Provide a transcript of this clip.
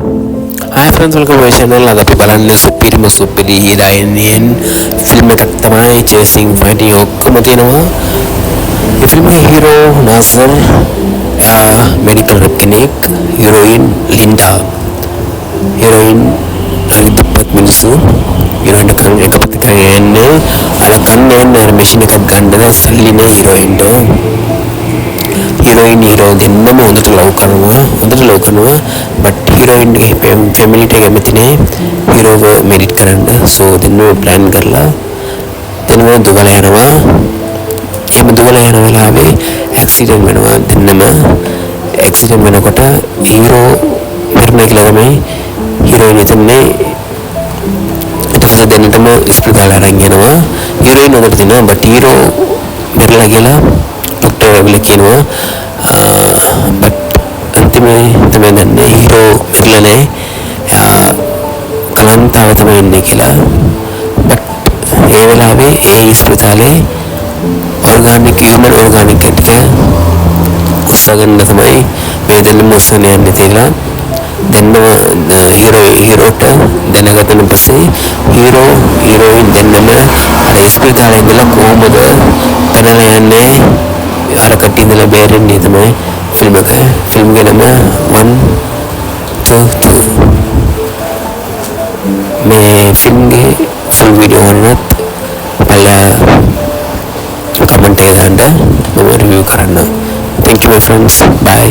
Hi friends, welcome to my channel. අද අපි බලන්නේ සුපිරි හීරයින්ගෙන් ෆිල්ම් එකක් තමයි chasing fighting ඔක්කොම තියෙනවා. මේ ෆිල්ම් එකේ හීරෝ නාසර්, මෙඩිකල් රෙප්ටෙනික්, හීරෝයින් ලින්ඩා. හීරෝයින් අනිත් මිනිස්සු හීරෝයින් කන් එක පැත්තකට යන්නේ අර කන්නේ අර මැෂින් එකක් ගන්නද සල්ලි නෑ හීරෝයින්ට. හීරෝයින් හීරෝ දෙන්නම හොඳට ලව් කරනවා බට් හීරෝයින්ගේ ෆැමිලිට කැමති නෑ හීරෝව මෙරිට් කරන්න. සෝ දෙන්නම ප්ලෑන් කරලා දෙන්නම දුබල යනවා. එහෙම දුබල යන වෙලාවේ ඇක්සිඩන්ට් වෙනවා. දෙන්නම ඇක්සිඩන්ට් වෙනකොට හීරෝ මරණ කියලා තමයි හීරෝයින් හිතන්නේ. ඊට දෙන්නටම ස්පිරිතාල අරන් යනවා. හීරෝයින් හොඳට දෙනවා බට් හීරෝ මරලා කියලා ડોක්ටර් එවිල කියනවා. අන්තිමේ තමයි දන්නේ හීරෝ මරලා නෑ. කලන්තාව තමයි ඉන්නේ කියලා. බට් ඒ වෙලාවේ ඒ ස්පිරිතාලේ හියුමන් ඕර්ගානික් ටික උස්සගන්න තමයි මේ දෙන්නම උස්සන යන්නේ කියලා දෙන්නම හීරෝට දැනගත්තන් පස්සේ හීරෝයින් දෙන්නම අර ස්පිරිතාලේ ඉඳලා කොහොමද පැනලා යන්නේ අර කට්ටිය ඉඳලා බේරෙන්නේ තමයි ෆිල්ම් එක. ෆිල්ම් එකේ නම 1 2 3. මේ ෆිල්ම් එකේ ෆුල් වීඩියෝ එකක් බලලා කමෙන්ට් එක දාන්න මම රිවිව් කරන්න. Thank you my friends. Bye.